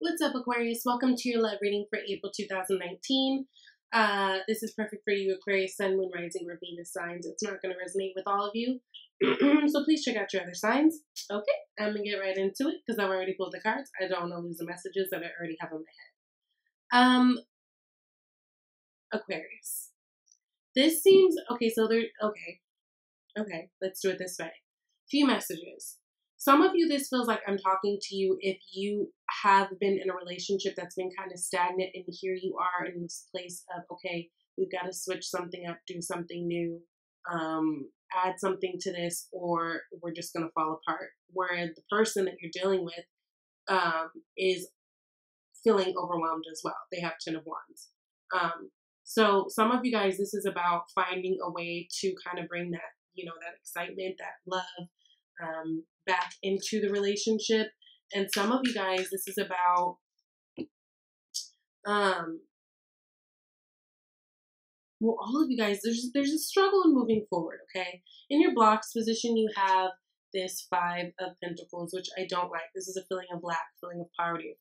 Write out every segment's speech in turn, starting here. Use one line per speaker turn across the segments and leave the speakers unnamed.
What's up, Aquarius? Welcome to your love reading for April 2019. This is perfect for you, Aquarius, Sun, Moon, Rising, or Venus signs. It's not going to resonate with all of you, so please check out your other signs. Okay, I'm going to get right into it because I've already pulled the cards. I don't want to lose the messages that I already have in my head. Aquarius. This seems, okay, so okay, let's do it this way. Few messages. Some of you, this feels like I'm talking to you if you have been in a relationship that's been kind of stagnant, and here you are in this place of, okay, we've got to switch something up, do something new, add something to this, or we're just going to fall apart. Where the person that you're dealing with is feeling overwhelmed as well. They have 10 of Wands. So some of you guys, this is about finding a way to kind of bring that, that excitement, that love, back into the relationship. And some of you guys, this is about well, all of you guys, there's a struggle in moving forward. Okay, in your blocks position, you have this 5 of Pentacles, which I don't like. This is a feeling of lack, feeling of poverty, a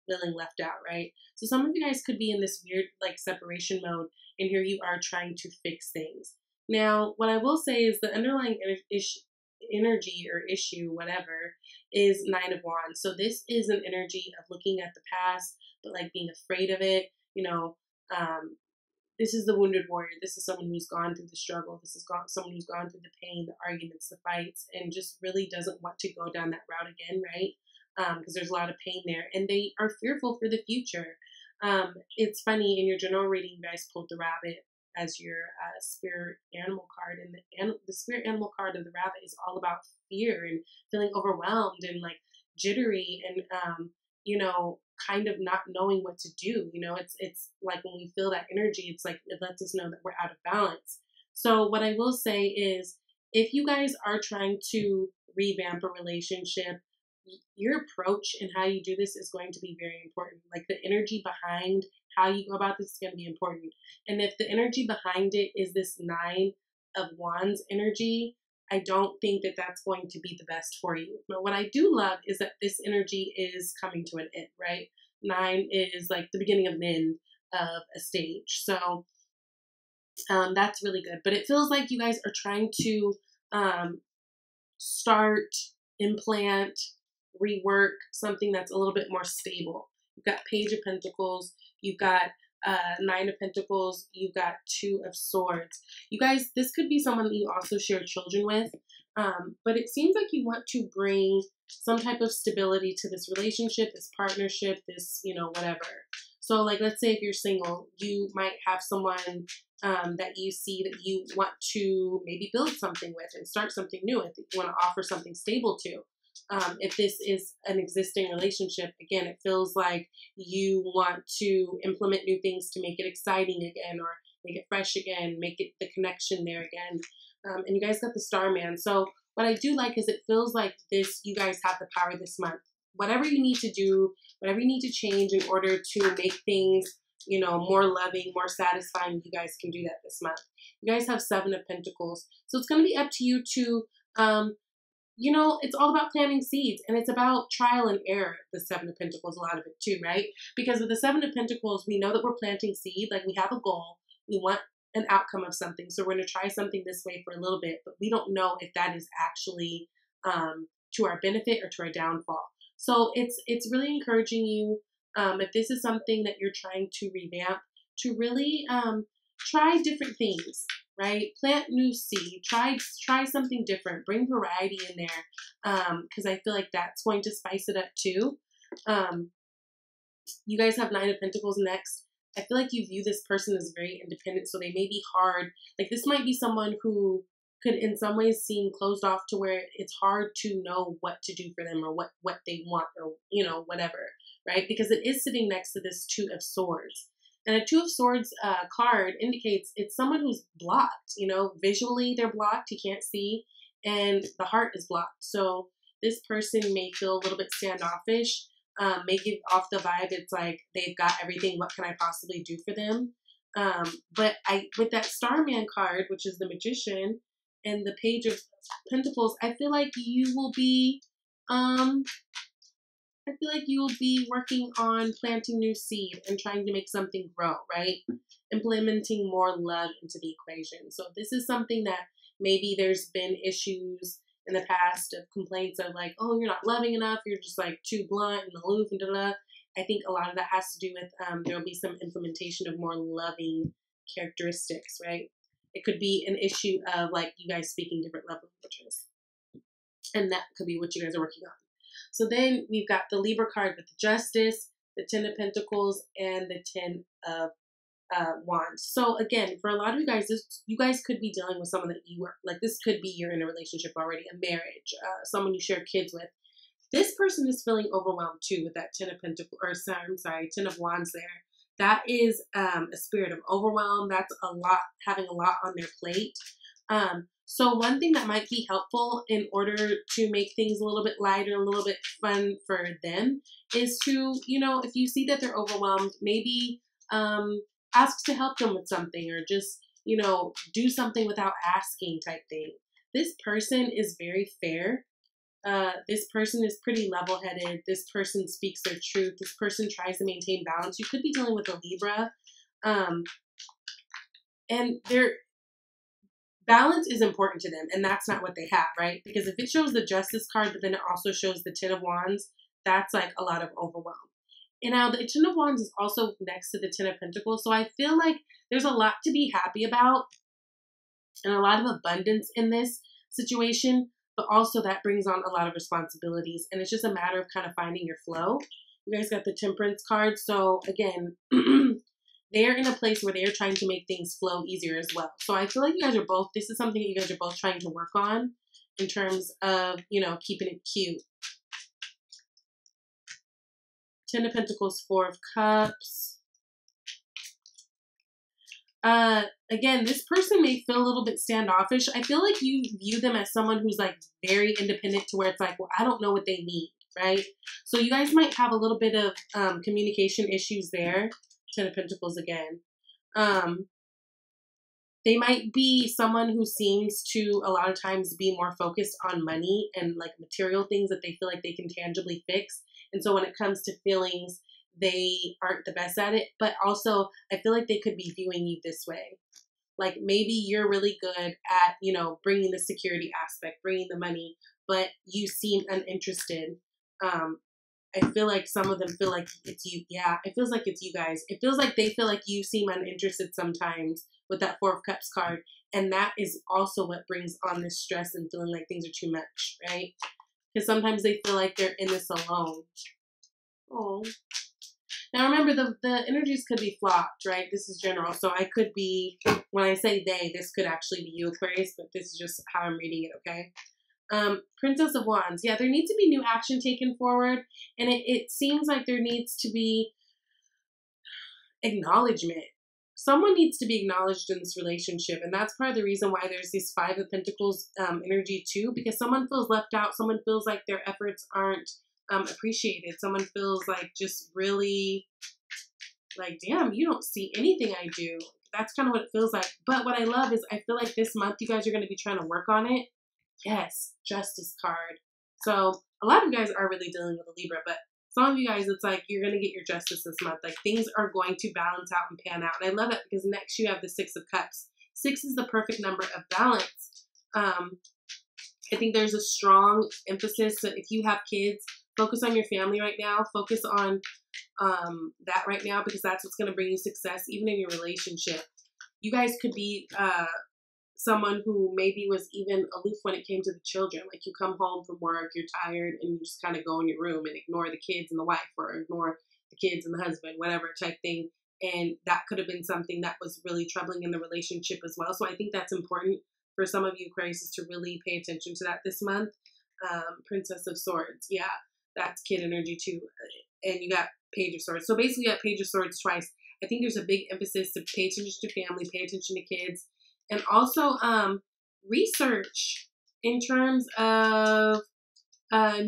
feeling left out, right? So some of you guys could be in this weird like separation mode, and here you are trying to fix things. Now, what I will say is the underlying energy or issue, whatever, is 9 of Wands. So this is an energy of looking at the past, but like being afraid of it. This is the wounded warrior. This is someone who's gone through the struggle. This is someone who's gone through the pain, the arguments, the fights, and just really doesn't want to go down that route again, right? Because there's a lot of pain there, and they are fearful for the future. It's funny, in your general reading, you guys pulled the rabbit as your spirit animal card, and the spirit animal card of the rabbit is all about fear and feeling overwhelmed and like jittery and kind of not knowing what to do. It's like when we feel that energy, it's like it lets us know that we're out of balance. So what I will say is, if you guys are trying to revamp a relationship, your approach and how you do this is going to be very important. Like the energy behind how you go about this is going to be important. And if the energy behind it is this 9 of Wands energy, I don't think that that's going to be the best for you. But what I do love is that this energy is coming to an end, right? 9 is like the beginning of an end of a stage. So that's really good. But it feels like you guys are trying to start, implant, rework something that's a little bit more stable. You've got Page of Pentacles, you've got 9 of Pentacles, you've got 2 of Swords. You guys, this could be someone that you also share children with, but it seems like you want to bring some type of stability to this relationship, this partnership, this, whatever. So like, let's say if you're single, you might have someone that you see that you want to maybe build something with and start something new with, that you want to offer something stable to. If this is an existing relationship, again, it feels like you want to implement new things to make it exciting again, or make it fresh again, make it the connection there again. And you guys got the Starman. So what I do like is it feels like this, you guys have the power this month. Whatever you need to do, whatever you need to change in order to make things, more loving, more satisfying, you guys can do that this month. You guys have 7 of Pentacles. So it's going to be up to you to, it's all about planting seeds, and it's about trial and error, the 7 of Pentacles, a lot of it too, right? Because with the 7 of Pentacles, we know that we're planting seed, like we have a goal, we want an outcome of something, so we're going to try something this way for a little bit, but we don't know if that is actually to our benefit or to our downfall. So it's really encouraging you, if this is something that you're trying to revamp, to really try different things. Right? Plant new seed. Try something different. Bring variety in there, because I feel like that's going to spice it up too. You guys have 9 of Pentacles next. I feel like you view this person as very independent, so they may be hard. Like this might be someone who could in some ways seem closed off, to where it's hard to know what to do for them, or what they want, or whatever, right? Because it is sitting next to this 2 of Swords. And a 2 of Swords card indicates it's someone who's blocked, visually they're blocked, you can't see, and the heart is blocked. So this person may feel a little bit standoffish, may give off the vibe it's like they've got everything, what can I possibly do for them? But with that Starman card, which is the Magician, and the Page of Pentacles, I feel like you will be I feel like you'll be working on planting new seed and trying to make something grow, right? Implementing more love into the equation. So this is something that maybe there's been issues in the past of complaints of like, oh, you're not loving enough. You're just like too blunt and aloof and da-da. I think a lot of that has to do with there'll be some implementation of more loving characteristics, right? It could be an issue of like you guys speaking different love languages. And that could be what you guys are working on. So then we've got the Libra card with the Justice, the Ten of Pentacles, and the Ten of Wands. So again, for a lot of you guys, you guys could be dealing with someone that you are, like this could be you're in a relationship already, a marriage, someone you share kids with. This person is feeling overwhelmed too with that Ten of Pentacles, or I'm sorry, Ten of Wands there. That is a spirit of overwhelm. That's a lot, having a lot on their plate. So one thing that might be helpful in order to make things a little bit lighter, a little bit fun for them is to, you know, if you see that they're overwhelmed, maybe ask to help them with something, or just, you know, do something without asking type thing. This person is very fair. This person is pretty level-headed. This person speaks their truth. This person tries to maintain balance. You could be dealing with a Libra. And their balance is important to them, and that's not what they have, right? Because if it shows the Justice card, but then it also shows the Ten of Wands, that's like a lot of overwhelm. And now the Ten of Wands is also next to the Ten of Pentacles. So I feel like there's a lot to be happy about and a lot of abundance in this situation, but also that brings on a lot of responsibilities. And it's just a matter of kind of finding your flow. You guys got the Temperance card. So again, they're in a place where they're trying to make things flow easier as well. So I feel like you guys are both, this is something you guys are both trying to work on in terms of, you know, keeping it cute. Ten of Pentacles, Four of Cups. Again, this person may feel a little bit standoffish. I feel like you view them as someone who's like very independent, to where it's like, well, I don't know what they need, right? So you guys might have a little bit of communication issues there. Ten of Pentacles again. They might be someone who seems to a lot of times be more focused on money and like material things that they feel like they can tangibly fix. And so when it comes to feelings, they aren't the best at it. But also, I feel like they could be viewing you this way. Like maybe you're really good at, you know, bringing the security aspect, bringing the money, but you seem uninterested. I feel like some of them feel like it's you. Yeah, it feels like it's you guys. It feels like they feel like you seem uninterested sometimes with that Four of Cups card. And that is also what brings on this stress and feeling like things are too much, right? Because sometimes they feel like they're in this alone. Oh. Now remember, the energies could be flopped, right? This is general. So I could be, when I say they, this could actually be you, Aquarius, but this is just how I'm reading it, okay? Princess of Wands. Yeah, there needs to be new action taken forward. And it seems like there needs to be acknowledgement. Someone needs to be acknowledged in this relationship. And that's part of the reason why there's this Five of Pentacles energy too. Because someone feels left out. Someone feels like their efforts aren't appreciated. Someone feels like just really like, damn, you don't see anything I do. That's kind of what it feels like. But what I love is I feel like this month you guys are going to be trying to work on it. Yes, Justice card. So a lot of you guys are really dealing with a Libra, but some of you guys, it's like you're going to get your justice this month. Like things are going to balance out and pan out. And I love it because next you have the Six of Cups. Six is the perfect number of balance. I think there's a strong emphasis that if you have kids, focus on your family right now. Focus on that right now, because that's what's going to bring you success, even in your relationship. You guys could be someone who maybe was even aloof when it came to the children. Like you come home from work, you're tired, and you just kind of go in your room and ignore the kids and the wife, or ignore the kids and the husband, whatever type thing. And that could have been something that was really troubling in the relationship as well. So I think that's important for some of you Aquarius to really pay attention to that this month. Princess of Swords. Yeah, that's kid energy too. And you got Page of Swords. So basically you got Page of Swords twice. I think there's a big emphasis to pay attention to family, pay attention to kids. And also research in terms of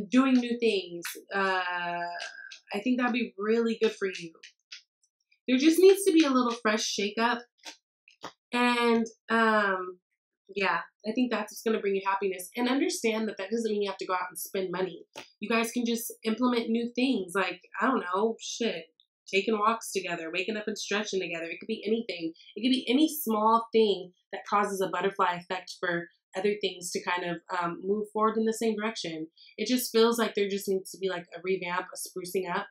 doing new things. I think that'd be really good for you. There just needs to be a little fresh shakeup. And Yeah, I think that's what's going to bring you happiness. And understand that that doesn't mean you have to go out and spend money. You guys can just implement new things like, I don't know, shit, taking walks together, waking up and stretching together. It could be anything. It could be any small thing that causes a butterfly effect for other things to kind of move forward in the same direction. It just feels like there just needs to be like a revamp, a sprucing up.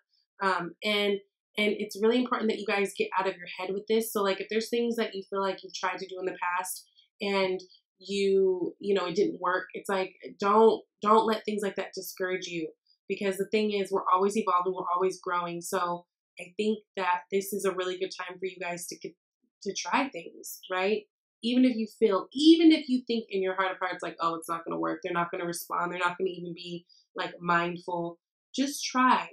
And it's really important that you guys get out of your head with this. So like if there's things that you feel like you've tried to do in the past and you know it didn't work, it's like don't let things like that discourage you, because the thing is we're always evolving, we're always growing. So I think that this is a really good time for you guys to try things, right? Even if you feel, even if you think in your heart of hearts like, oh, it's not going to work, they're not going to respond, they're not going to even be like mindful, just try.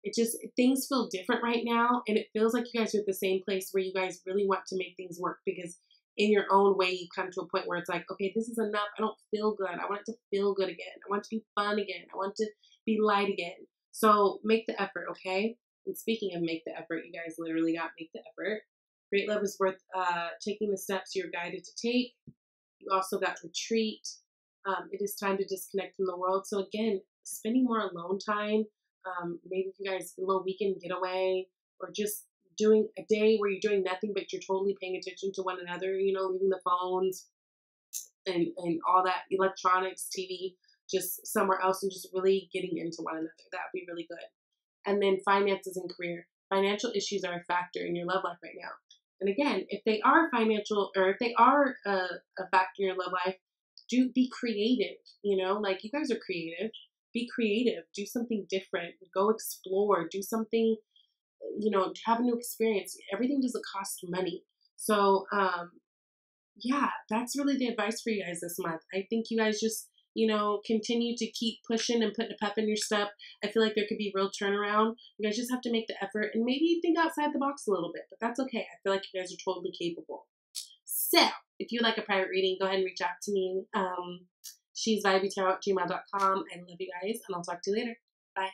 It just, things feel different right now, and it feels like you guys are at the same place where you guys really want to make things work, because in your own way you come to a point where it's like, okay, this is enough. I don't feel good. I want it to feel good again. I want it to be fun again. I want it to be light again. So make the effort, okay? And speaking of make the effort, you guys literally got make the effort. Great love is worth taking the steps you're guided to take. You also got retreat. It is time to disconnect from the world. So again, spending more alone time. Maybe if you guys a little weekend getaway, or just doing a day where you're doing nothing but you're totally paying attention to one another. You know, leaving the phones and all that electronics, TV, just somewhere else, and just really getting into one another. That would be really good. And then finances and career. Financial issues are a factor in your love life right now. And again, if they are financial, or if they are a factor in your love life, do be creative. You know, like you guys are creative. Be creative. Do something different. Go explore. Do something, you know, have a new experience. Everything doesn't cost money. So, yeah, that's really the advice for you guys this month. I think you guys just, you know, continue to keep pushing and putting a pep in your step. I feel like there could be real turnaround. You guys just have to make the effort and maybe think outside the box a little bit, but that's okay. I feel like you guys are totally capable. So, if you like a private reading, go ahead and reach out to me. She's vibeytarot@gmail.com. I love you guys, and I'll talk to you later. Bye.